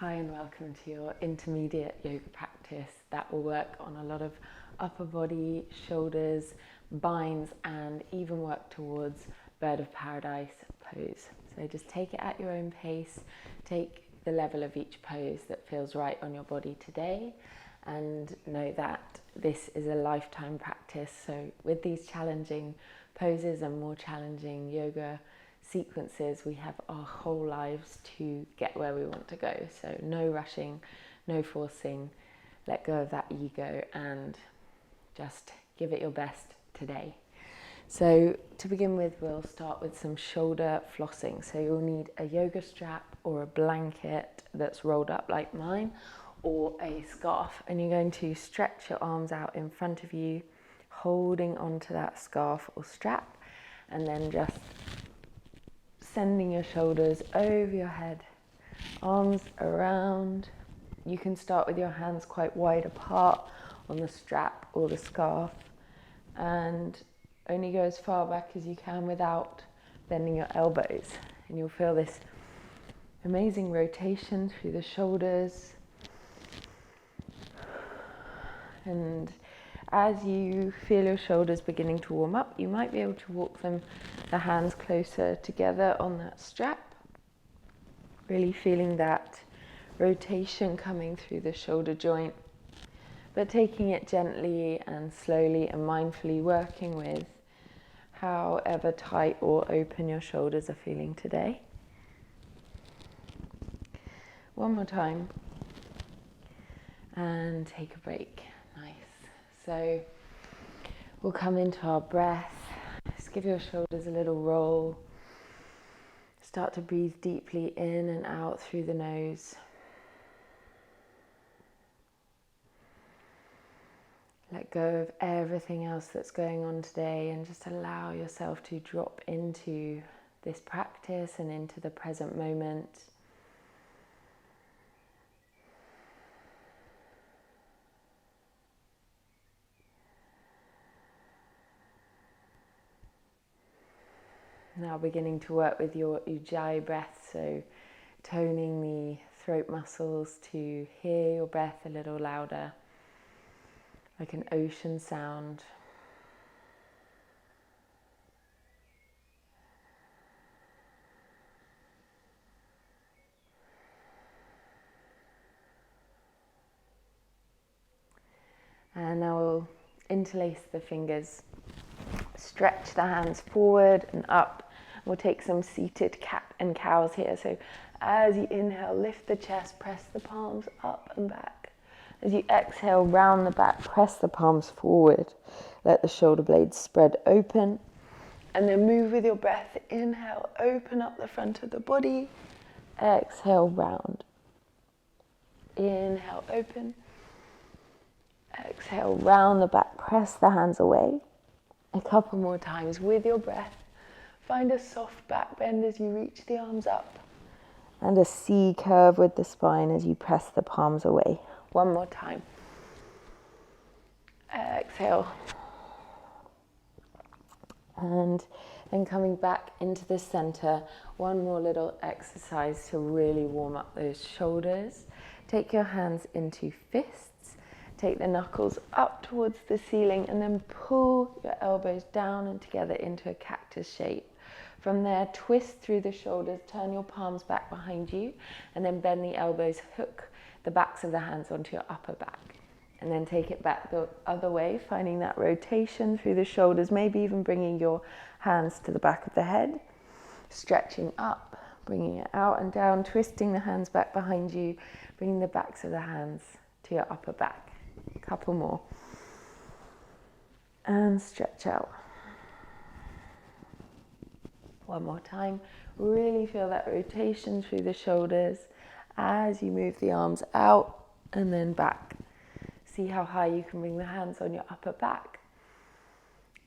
Hi and welcome to your intermediate yoga practice that will work on a lot of upper body, shoulders, binds, and even work towards bird of paradise pose. So just take it at your own pace, take the level of each pose that feels right on your body today, and know that this is a lifetime practice. So with these challenging poses and more challenging yoga sequences, we have our whole lives to get where we want to go. So no rushing, no forcing, let go of that ego and just give it your best today. So to begin with, we'll start with some shoulder flossing. So you'll need a yoga strap or a blanket that's rolled up like mine, or a scarf, and you're going to stretch your arms out in front of you, holding onto that scarf or strap, and then just sending your shoulders over your head, arms around. You can start with your hands quite wide apart on the strap or the scarf, and only go as far back as you can without bending your elbows. And you'll feel this amazing rotation through the shoulders. And as you feel your shoulders beginning to warm up, you might be able to walk the hands closer together on that strap, really feeling that rotation coming through the shoulder joint, but taking it gently and slowly and mindfully, working with however tight or open your shoulders are feeling today. One more time, and take a break. Nice. So we'll come into our breath. Just give your shoulders a little roll. Start to breathe deeply in and out through the nose. Let go of everything else that's going on today and just allow yourself to drop into this practice and into the present moment. Now beginning to work with your ujai breath, so toning the throat muscles to hear your breath a little louder, like an ocean sound. And now we'll interlace the fingers, stretch the hands forward and up. We'll take some seated cat and cows here. So as you inhale, lift the chest, press the palms up and back. As you exhale, round the back, press the palms forward. Let the shoulder blades spread open. And then move with your breath. Inhale, open up the front of the body. Exhale, round. Inhale, open. Exhale, round the back, press the hands away. A couple more times with your breath. Find a soft back bend as you reach the arms up. And a C curve with the spine as you press the palms away. One more time. Exhale. And then coming back into the center, one more little exercise to really warm up those shoulders. Take your hands into fists. Take the knuckles up towards the ceiling and then pull your elbows down and together into a cactus shape. From there, twist through the shoulders, turn your palms back behind you, and then bend the elbows, hook the backs of the hands onto your upper back. And then take it back the other way, finding that rotation through the shoulders, maybe even bringing your hands to the back of the head, stretching up, bringing it out and down, twisting the hands back behind you, bringing the backs of the hands to your upper back. A couple more. And stretch out. One more time. Really feel that rotation through the shoulders as you move the arms out and then back. See how high you can bring the hands on your upper back.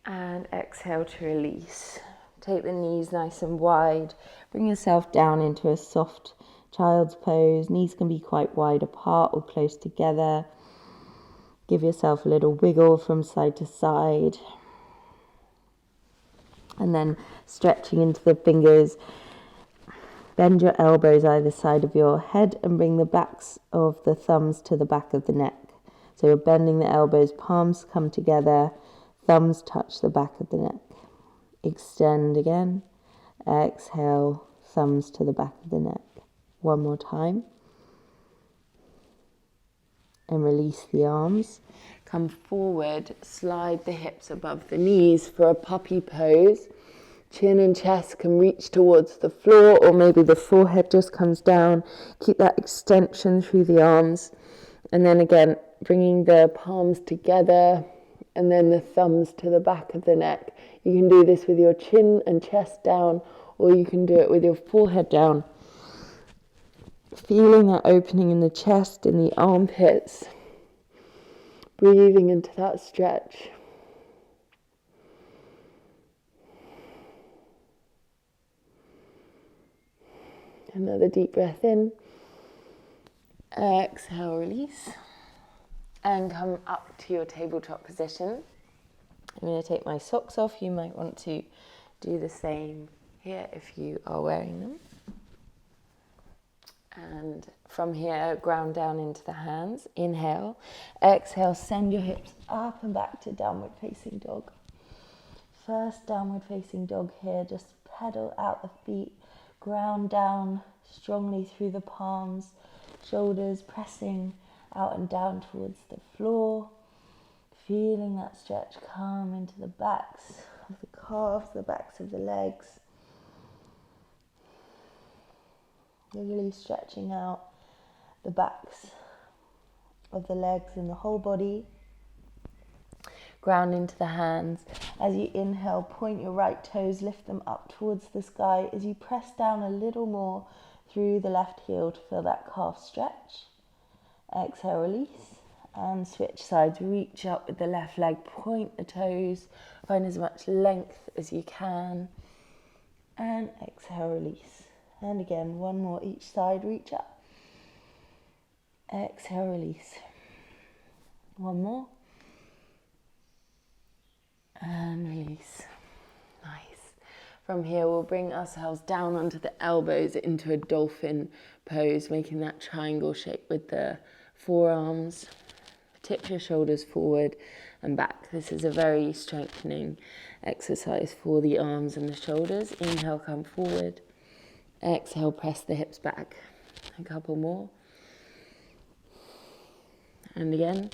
And exhale to release. Take the knees nice and wide. Bring yourself down into a soft child's pose. Knees can be quite wide apart or close together. Give yourself a little wiggle from side to side. And then stretching into the fingers, Bend your elbows either side of your head and bring the backs of the thumbs to the back of the neck. So you're bending the elbows, palms come together, thumbs touch the back of the neck. Extend again. Exhale, thumbs to the back of the neck. One more time. And release the arms. Come forward, slide the hips above the knees for a puppy pose. Chin and chest can reach towards the floor, or maybe the forehead just comes down. Keep that extension through the arms. And then again, bringing the palms together and then the thumbs to the back of the neck. You can do this with your chin and chest down, or you can do it with your forehead down. Feeling that opening in the chest, in the armpits. Breathing into that stretch. Another deep breath in. Exhale, release. And come up to your tabletop position. I'm going to take my socks off. You might want to do the same here if you are wearing them. And from here, ground down into the hands. Inhale. Exhale, send your hips up and back to downward facing dog. First downward facing dog here. Just pedal out the feet. Ground down strongly through the palms. Shoulders pressing out and down towards the floor. Feeling that stretch come into the backs of the calves, the backs of the legs. Really stretching out the backs of the legs and the whole body. Ground into the hands. As you inhale, point your right toes, lift them up towards the sky. As you press down a little more through the left heel to feel that calf stretch. Exhale, release. And switch sides. Reach up with the left leg. Point the toes. Find as much length as you can. And exhale, release. And again, one more each side. Reach up. Exhale, release. One more. And release. Nice. From here, we'll bring ourselves down onto the elbows into a dolphin pose, making that triangle shape with the forearms. Tip your shoulders forward and back. This is a very strengthening exercise for the arms and the shoulders. Inhale, come forward. Exhale, press the hips back. A couple more. And again.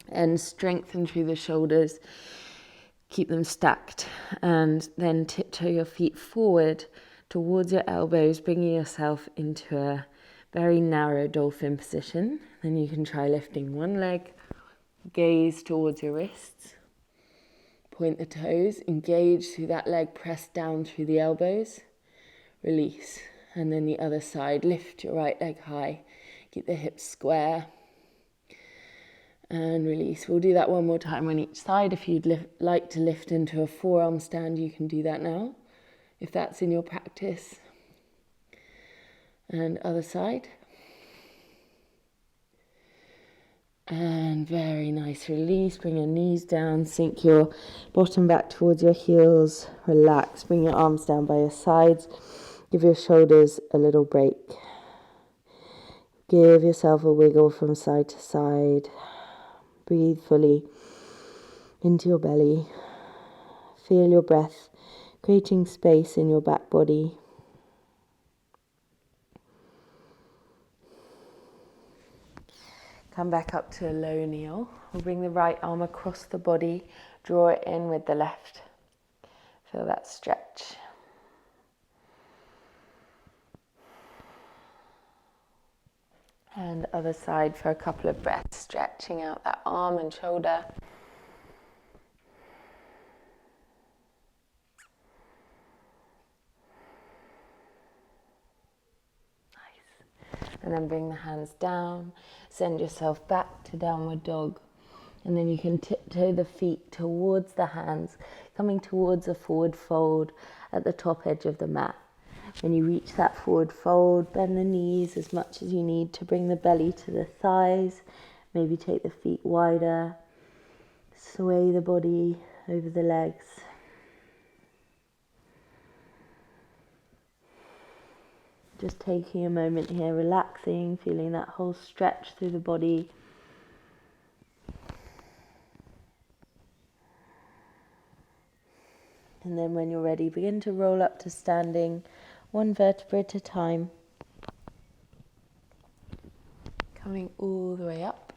And strengthen through the shoulders. Keep them stacked. And then tiptoe your feet forward towards your elbows, bringing yourself into a very narrow dolphin position. Then you can try lifting one leg, gaze towards your wrists, point the toes, engage through that leg, press down through the elbows, release. And then the other side, lift your right leg high, keep the hips square, and release. We'll do that one more time on each side. If you'd like to lift into a forearm stand, you can do that now, if that's in your practice. And other side. And very nice release. Bring your knees down, sink your bottom back towards your heels. Relax, bring your arms down by your sides. Give your shoulders a little break. Give yourself a wiggle from side to side. Breathe fully into your belly. Feel your breath creating space in your back body. Come back up to a low kneel. We'll bring the right arm across the body. Draw it in with the left. Feel that stretch. And other side for a couple of breaths, stretching out that arm and shoulder. And then bring the hands down, send yourself back to downward dog. And then you can tiptoe the feet towards the hands, coming towards a forward fold at the top edge of the mat. When you reach that forward fold, bend the knees as much as you need to bring the belly to the thighs. Maybe take the feet wider, sway the body over the legs. Just taking a moment here, relaxing, feeling that whole stretch through the body. And then when you're ready, begin to roll up to standing, one vertebra at a time. Coming all the way up.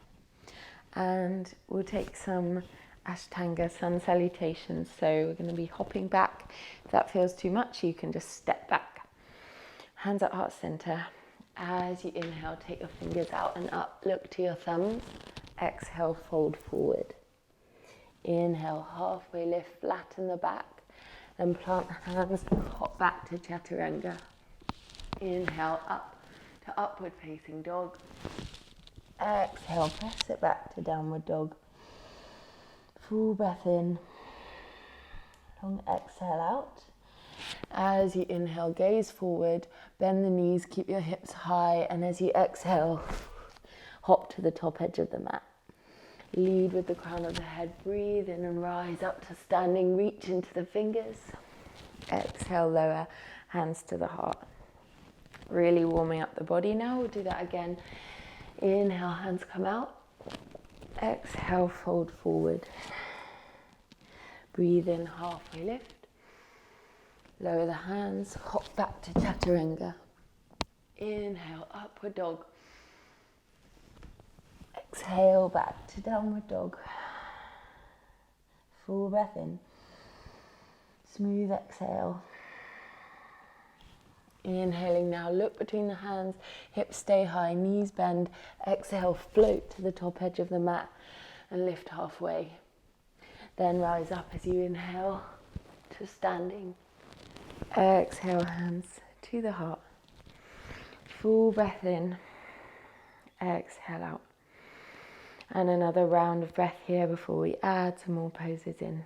And we'll take some Ashtanga sun salutations. So we're going to be hopping back. If that feels too much, you can just step back. Hands at heart center. As you inhale, take your fingers out and up. Look to your thumbs. Exhale, fold forward. Inhale, halfway lift, flatten the back. Then plant the hands, hop back to chaturanga. Inhale, up to upward facing dog. Exhale, press it back to downward dog. Full breath in. Long exhale out. As you inhale, gaze forward, bend the knees, keep your hips high, and as you exhale, hop to the top edge of the mat. Lead with the crown of the head, breathe in and rise up to standing, reach into the fingers. Exhale, lower, hands to the heart. Really warming up the body now, we'll do that again. Inhale, hands come out. Exhale, fold forward. Breathe in, halfway lift. Lower the hands, hop back to chaturanga. Inhale, upward dog. Exhale, back to downward dog. Full breath in. Smooth exhale. Inhaling now, look between the hands, hips stay high, knees bend. Exhale, float to the top edge of the mat and lift halfway. Then rise up as you inhale to standing. Exhale, hands to the heart. Full breath in. Exhale out. And another round of breath here before we add some more poses in.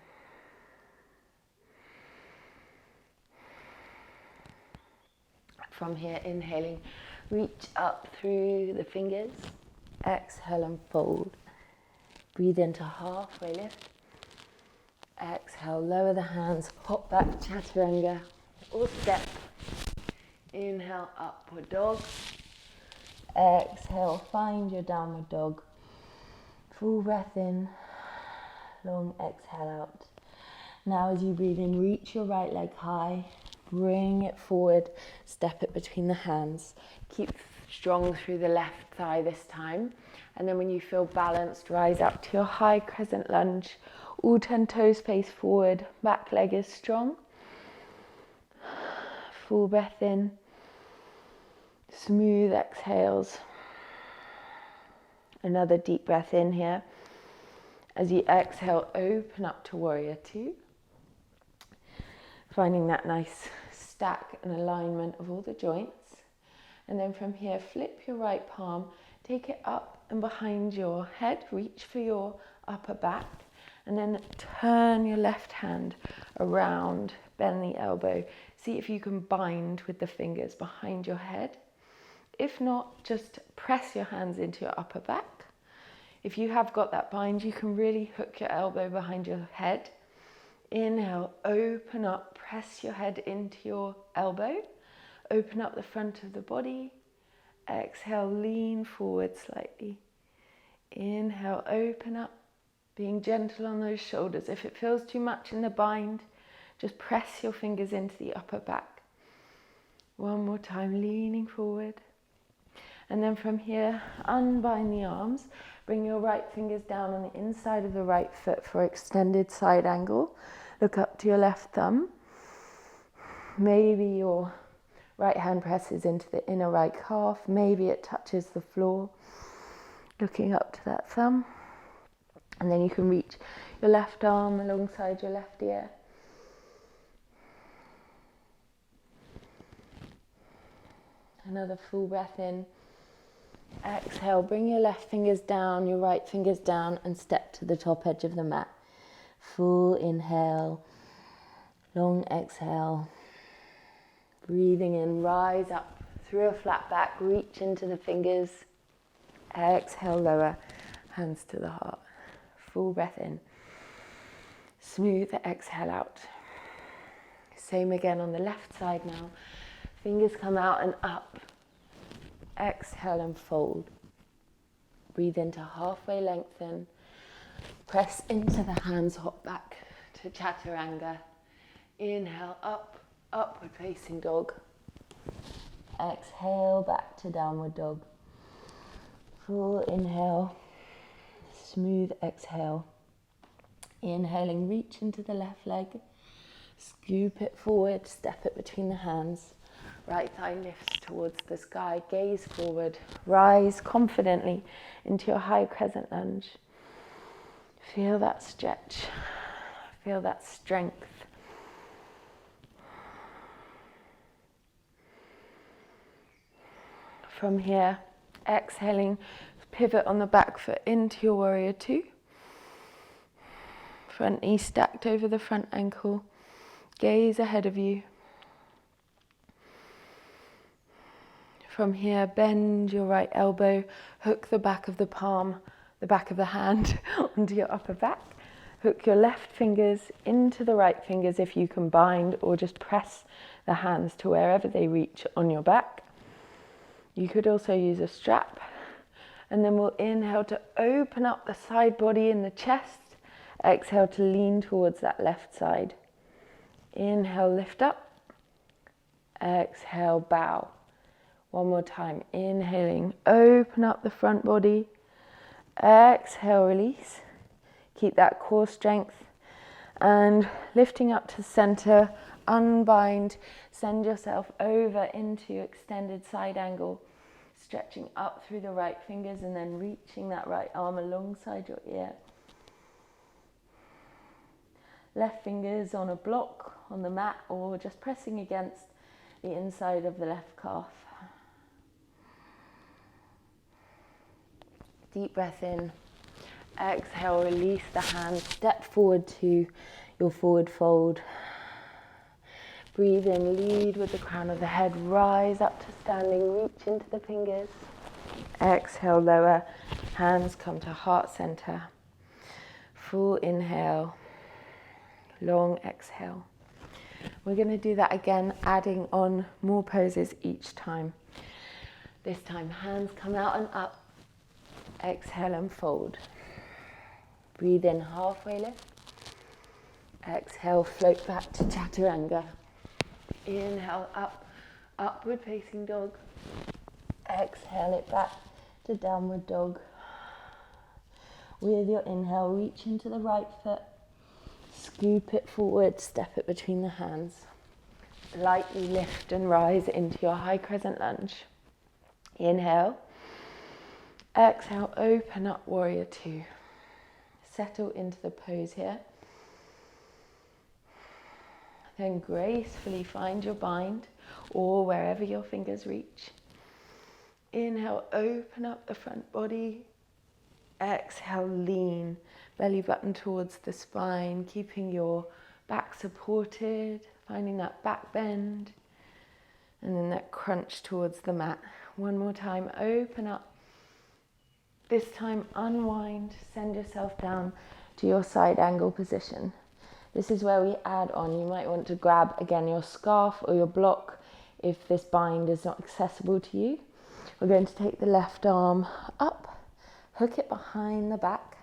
From here, inhaling, reach up through the fingers. Exhale and fold. Breathe into halfway lift. Exhale, lower the hands, hop back to chaturanga or step. Inhale, upward dog. Exhale, find your downward dog. Full breath in, long exhale out. Now as you breathe in, reach your right leg high, bring it forward, step it between the hands. Keep strong through the left thigh this time. And then when you feel balanced, rise up to your high crescent lunge. All 10 toes face forward, back leg is strong. Full breath in, smooth exhales. Another deep breath in here. As you exhale, open up to warrior two. Finding that nice stack and alignment of all the joints. And then from here, flip your right palm, take it up and behind your head, reach for your upper back. And then turn your left hand around, bend the elbow. See if you can bind with the fingers behind your head. If not, just press your hands into your upper back. If you have got that bind, you can really hook your elbow behind your head. Inhale, open up, press your head into your elbow. Open up the front of the body. Exhale, lean forward slightly. Inhale, open up, being gentle on those shoulders. If it feels too much in the bind, just press your fingers into the upper back. One more time, leaning forward. And then from here, unbind the arms. Bring your right fingers down on the inside of the right foot for extended side angle. Look up to your left thumb. Maybe your right hand presses into the inner right calf. Maybe it touches the floor. Looking up to that thumb. And then you can reach your left arm alongside your left ear. Another full breath in. Exhale, bring your left fingers down, your right fingers down, and step to the top edge of the mat. Full inhale, long exhale. Breathing in, rise up through a flat back, reach into the fingers. Exhale, lower, hands to the heart. Full breath in. Smooth exhale out. Same again on the left side now. Fingers come out and up. Exhale and fold. Breathe into halfway lengthen. Press into the hands, hop back to chaturanga. Inhale, up, upward facing dog. Exhale, back to downward dog. Full inhale, smooth exhale. Inhaling, reach into the left leg. Scoop it forward, step it between the hands. Right thigh lifts towards the sky, gaze forward. Rise confidently into your high crescent lunge. Feel that stretch. Feel that strength. From here, exhaling, pivot on the back foot into your warrior two. Front knee stacked over the front ankle. Gaze ahead of you. From here, bend your right elbow, hook the back of the palm, the back of the hand onto your upper back. Hook your left fingers into the right fingers if you can bind, or just press the hands to wherever they reach on your back. You could also use a strap. And then we'll inhale to open up the side body in the chest. Exhale to lean towards that left side. Inhale, lift up. Exhale, bow. One more time. Inhaling, open up the front body. Exhale, release. Keep that core strength. And lifting up to center, unbind. Send yourself over into extended side angle. Stretching up through the right fingers and then reaching that right arm alongside your ear. Left fingers on a block on the mat or just pressing against the inside of the left calf. Deep breath in. Exhale, release the hands. Step forward to your forward fold. Breathe in, lead with the crown of the head. Rise up to standing, reach into the fingers. Exhale, lower. Hands come to heart center. Full inhale. Long exhale. We're going to do that again, adding on more poses each time. This time, hands come out and up. Exhale and fold. Breathe in, halfway lift. Exhale, float back to chaturanga. Inhale, up, upward facing dog. Exhale it back to downward dog. With your inhale, reach into the right foot. Scoop it forward, step it between the hands. Lightly lift and rise into your high crescent lunge. Inhale. Exhale, open up, warrior two. Settle into the pose here. Then gracefully find your bind or wherever your fingers reach. Inhale, open up the front body. Exhale, lean, belly button towards the spine, keeping your back supported, finding that back bend, and then that crunch towards the mat. One more time, open up. This time, unwind, send yourself down to your side angle position. This is where we add on. You might want to grab, again, your scarf or your block if this bind is not accessible to you. We're going to take the left arm up, hook it behind the back,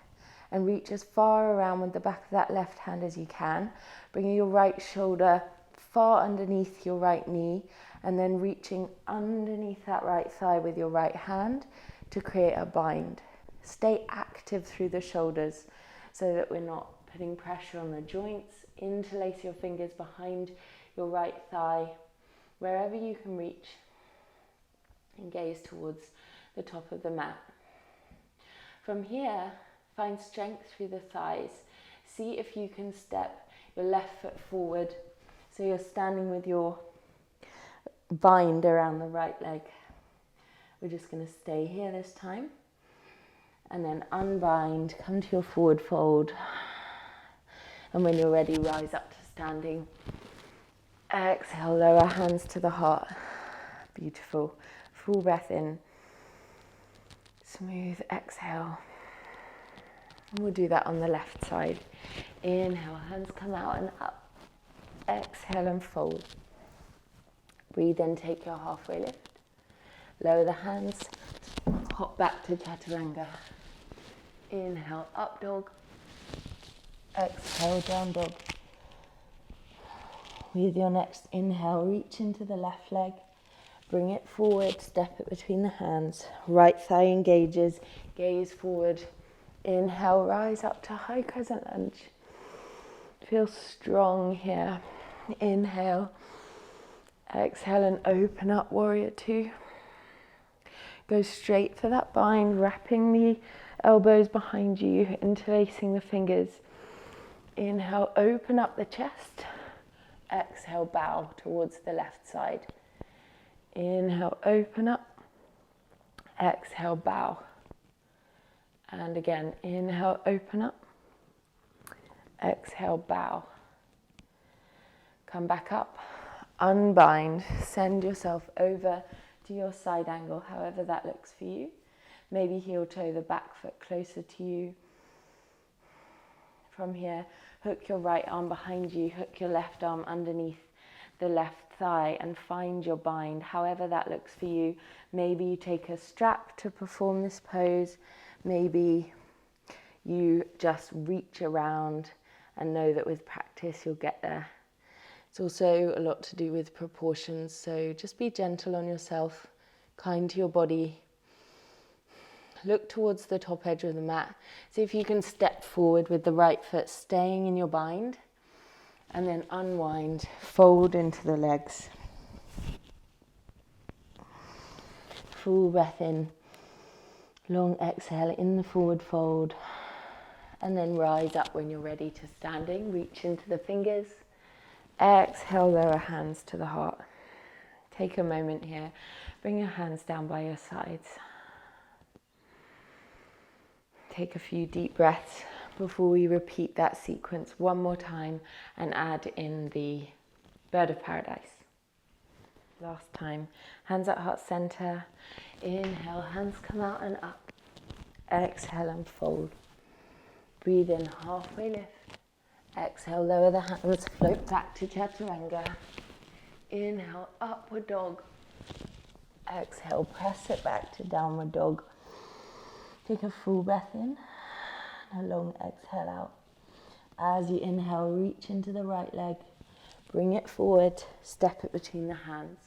and reach as far around with the back of that left hand as you can, bringing your right shoulder far underneath your right knee, and then reaching underneath that right thigh with your right hand to create a bind. Stay active through the shoulders so that we're not putting pressure on the joints. Interlace your fingers behind your right thigh, wherever you can reach, and gaze towards the top of the mat. From here, find strength through the thighs. See if you can step your left foot forward so you're standing with your bind around the right leg. We're just going to stay here this time. And then unbind, come to your forward fold. And when you're ready, rise up to standing. Exhale, lower hands to the heart. Beautiful. Full breath in. Smooth exhale. And we'll do that on the left side. Inhale, hands come out and up. Exhale and fold. Breathe in, take your halfway lift. Lower the hands, hop back to chaturanga. Inhale, up dog. Exhale, down dog. With your next inhale, reach into the left leg. Bring it forward, step it between the hands. Right thigh engages, gaze forward. Inhale, rise up to high crescent lunge. Feel strong here. Inhale. Exhale and open up, warrior two. Go straight for that bind, wrapping the elbows behind you, interlacing the fingers. Inhale, open up the chest. Exhale, bow towards the left side. Inhale, open up. Exhale, bow. And again, inhale, open up. Exhale, bow. Come back up. Unbind, send yourself over to your side angle, however that looks for you. Maybe heel toe the back foot closer to you. From here, hook your right arm behind you, hook your left arm underneath the left thigh and find your bind, however that looks for you. Maybe you take a strap to perform this pose. Maybe you just reach around and know that with practice you'll get there. It's also a lot to do with proportions, so just be gentle on yourself, kind to your body. Look towards the top edge of the mat. See if you can step forward with the right foot staying in your bind, and then unwind, fold into the legs. Full breath in, long exhale in the forward fold, and then rise up when you're ready to standing. Reach into the fingers. Exhale, lower hands to the heart. Take a moment here. Bring your hands down by your sides. Take a few deep breaths before we repeat that sequence one more time and add in the bird of paradise. Last time. Hands at heart center. Inhale, hands come out and up. Exhale and fold. Breathe in, halfway lift. Exhale, lower the hands, float back to chaturanga. Inhale, upward dog. Exhale, press it back to downward dog. Take a full breath in and a long exhale out. As you inhale, reach into the right leg. Bring it forward, step it between the hands.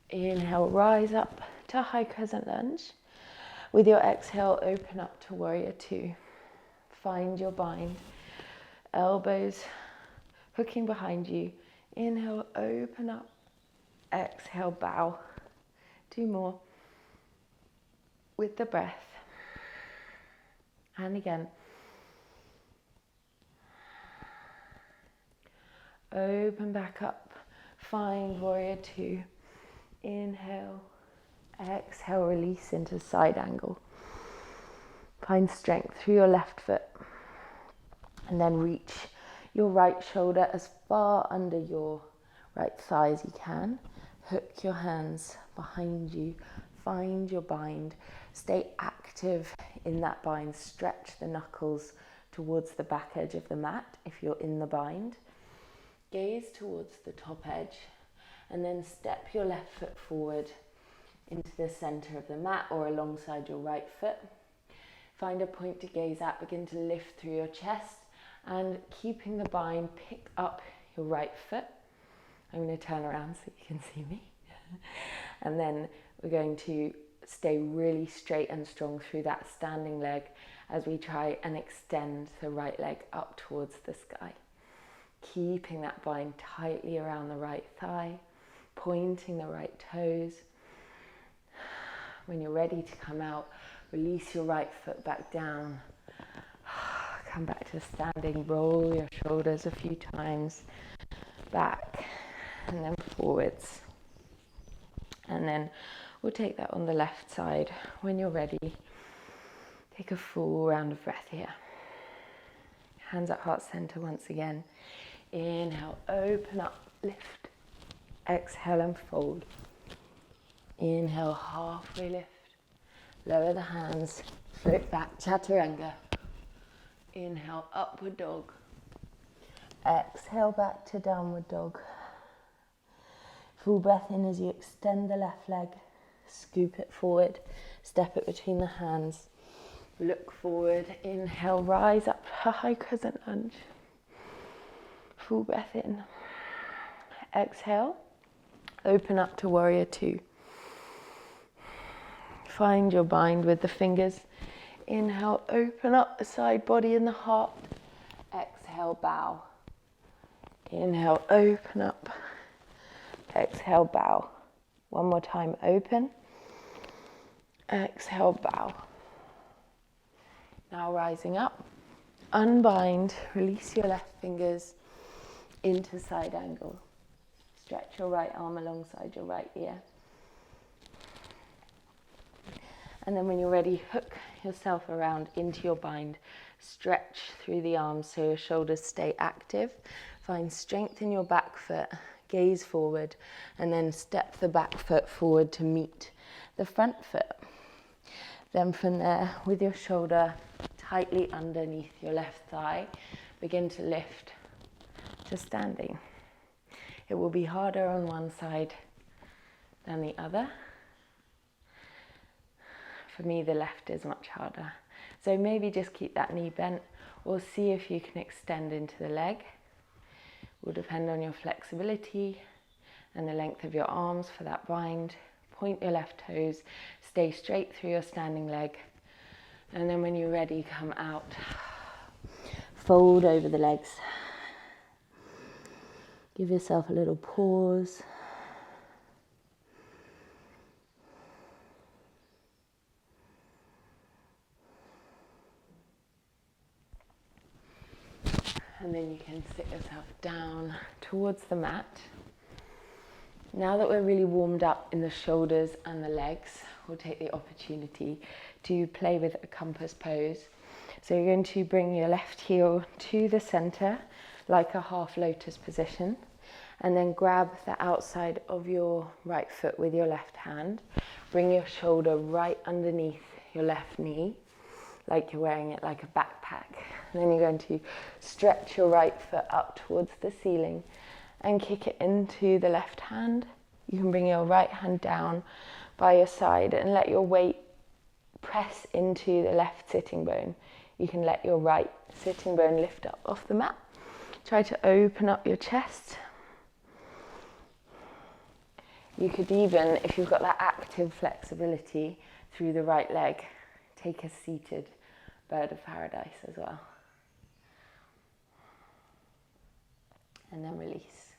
Inhale, rise up to high crescent lunge. With your exhale, open up to warrior two. Find your bind. Elbows hooking behind you. Inhale, open up. Exhale, bow. Two more. With the breath. And again. Open back up. Find warrior two. Inhale. Exhale, release into side angle. Find strength through your left foot. And then reach your right shoulder as far under your right thigh as you can. Hook your hands behind you. Find your bind. Stay active in that bind. Stretch the knuckles towards the back edge of the mat if you're in the bind. Gaze towards the top edge. And then step your left foot forward into the center of the mat or alongside your right foot. Find a point to gaze at. Begin to lift through your chest. And keeping the bind, pick up your right foot. I'm going to turn around so you can see me. And then we're going to stay really straight and strong through that standing leg as we try and extend the right leg up towards the sky. Keeping that bind tightly around the right thigh, pointing the right toes. When you're ready to come out, release your right foot back down. Come back to standing, roll your shoulders a few times, back and then forwards. And then we'll take that on the left side. When you're ready, take a full round of breath here. Hands at heart center once again. Inhale, open up, lift. Exhale and fold. Inhale, halfway lift. Lower the hands, float back, chaturanga. Inhale, upward dog. Exhale back to downward dog. Full breath in as you extend the left leg, scoop it forward, step it between the hands, look forward, inhale, rise up to high crescent lunge. Full breath in. Exhale, open up to warrior two. Find your bind with the fingers. Inhale, open up the side body and the heart. Exhale, bow. Inhale, open up. Exhale, bow. One more time, open. Exhale, bow. Now rising up, unbind, release your left fingers into side angle. Stretch your right arm alongside your right ear. And then when you're ready, hook yourself around into your bind. Stretch through the arms so your shoulders stay active. Find strength in your back foot, gaze forward, and then step the back foot forward to meet the front foot. Then from there, with your shoulder tightly underneath your left thigh, begin to lift to standing. It will be harder on one side than the other. For me, the left is much harder. So maybe just keep that knee bent, or see if you can extend into the leg. It will depend on your flexibility and the length of your arms for that bind. Point your left toes, stay straight through your standing leg. And then when you're ready, come out. Fold over the legs. Give yourself a little pause. And then you can sit yourself down towards the mat. Now that we're really warmed up in the shoulders and the legs, we'll take the opportunity to play with a compass pose. So you're going to bring your left heel to the center, like a half lotus position, and then grab the outside of your right foot with your left hand. Bring your shoulder right underneath your left knee, like you're wearing it like a backpack. And then you're going to stretch your right foot up towards the ceiling and kick it into the left hand. You can bring your right hand down by your side and let your weight press into the left sitting bone. You can let your right sitting bone lift up off the mat. Try to open up your chest. You could even, if you've got that active flexibility through the right leg, take a seated bird of paradise as well. And then release.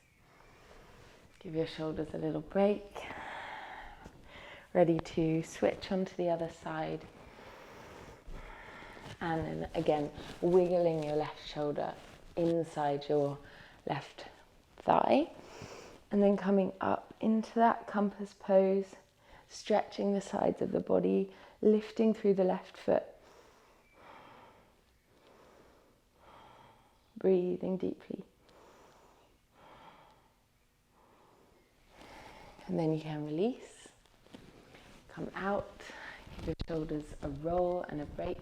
Give your shoulders a little break. Ready to switch onto the other side. And then again, wiggling your left shoulder inside your left thigh. And then coming up into that compass pose, stretching the sides of the body, lifting through the left foot. Breathing deeply. And then you can release. Come out. Give your shoulders a roll and a break.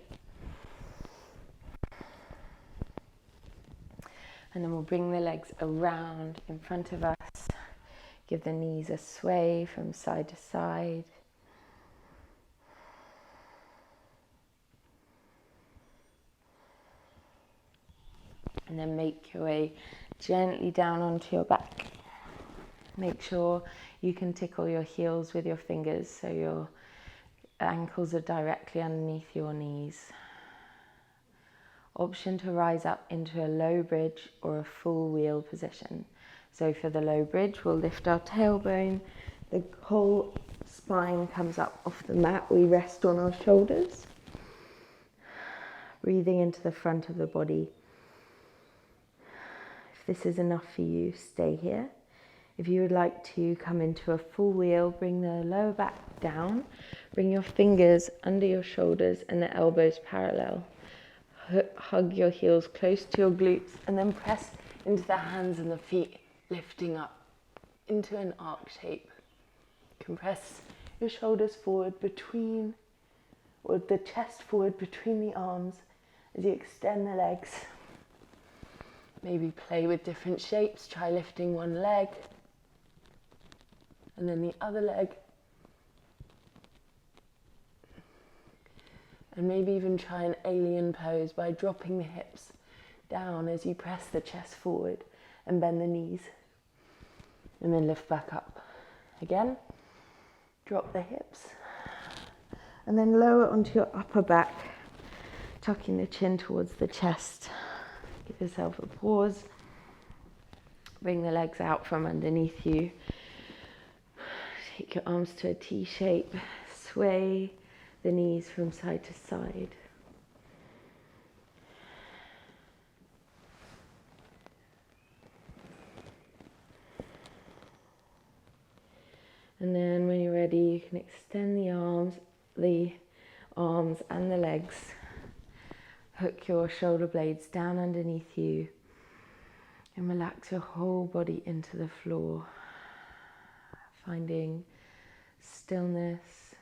And then we'll bring the legs around in front of us. Give the knees a sway from side to side. And then make your way gently down onto your back. Make sure you can tickle your heels with your fingers so your ankles are directly underneath your knees. Option to rise up into a low bridge or a full wheel position. So for the low bridge, we'll lift our tailbone, the whole spine comes up off the mat, we rest on our shoulders. Breathing into the front of the body. If this is enough for you, stay here. If you would like to come into a full wheel, bring the lower back down, bring your fingers under your shoulders and the elbows parallel. Hug your heels close to your glutes and then press into the hands and the feet, lifting up into an arc shape. Compress your shoulders forward between, or the chest forward between the arms as you extend the legs. Maybe play with different shapes, try lifting one leg. And then the other leg. And maybe even try an alien pose by dropping the hips down as you press the chest forward and bend the knees. And then lift back up. Again, drop the hips. And then lower onto your upper back, tucking the chin towards the chest. Give yourself a pause. Bring the legs out from underneath you. Take your arms to a T shape. Sway the knees from side to side. And then when you're ready, you can extend the arms and the legs. Hook your shoulder blades down underneath you and relax your whole body into the floor, finding stillness,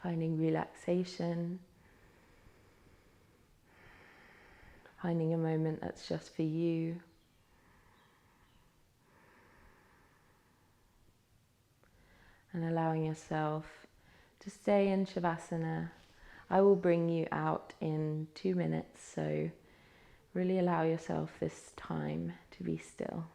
finding relaxation, finding a moment that's just for you. And allowing yourself to stay in Shavasana. I will bring you out in 2 minutes, so really allow yourself this time to be still.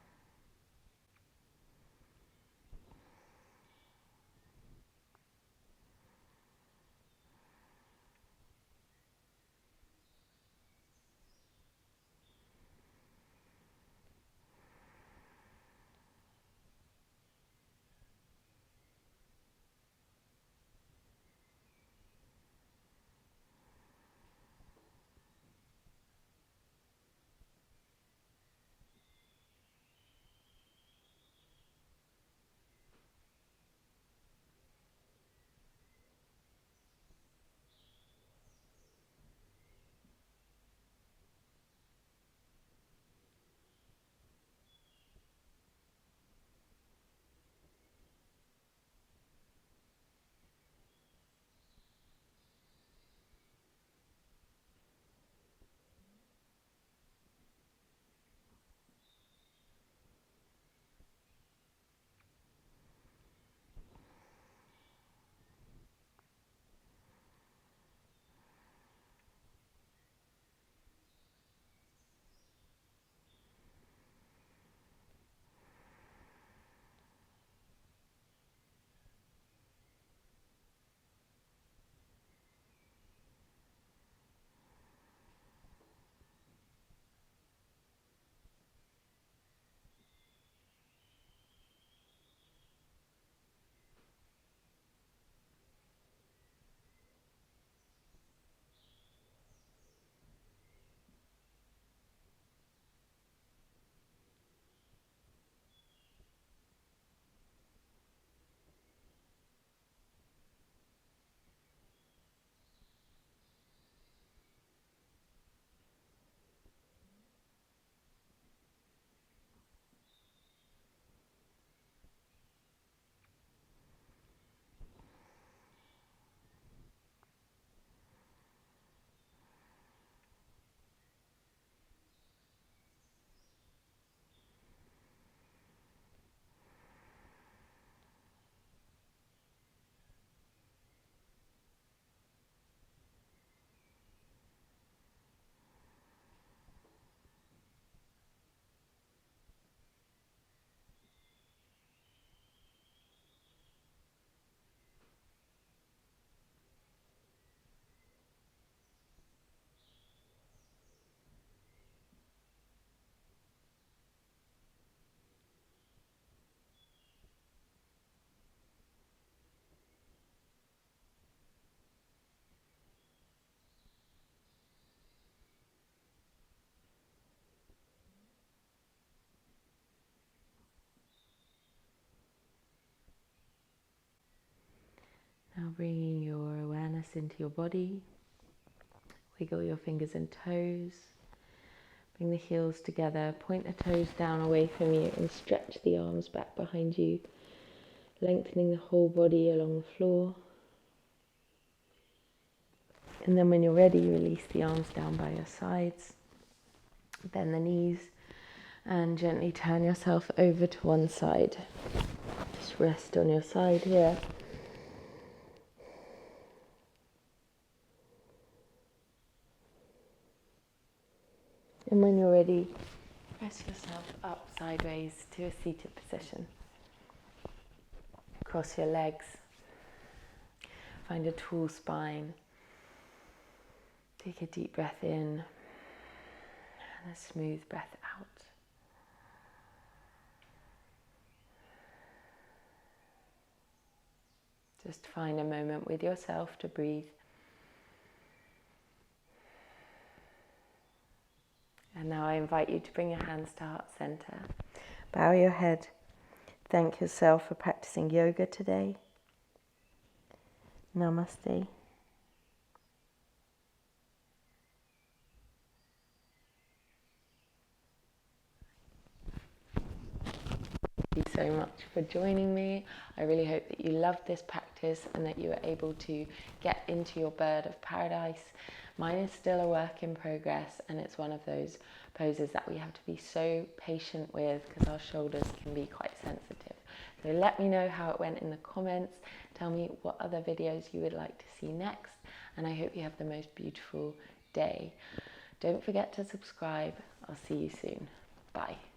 Now bringing your awareness into your body, wiggle your fingers and toes, bring the heels together, point the toes down away from you and stretch the arms back behind you, lengthening the whole body along the floor. And then when you're ready, release the arms down by your sides, bend the knees and gently turn yourself over to one side. Just rest on your side here. And when you're ready, press yourself up sideways to a seated position. Cross your legs. Find a tall spine. Take a deep breath in and a smooth breath out. Just find a moment with yourself to breathe. And now I invite you to bring your hands to heart center. Bow your head. Thank yourself for practicing yoga today. Namaste. Thank you so much for joining me. I really hope that you loved this practice and that you were able to get into your bird of paradise. Mine is still a work in progress, and it's one of those poses that we have to be so patient with because our shoulders can be quite sensitive. So let me know how it went in the comments. Tell me what other videos you would like to see next, and I hope you have the most beautiful day. Don't forget to subscribe. I'll see you soon. Bye.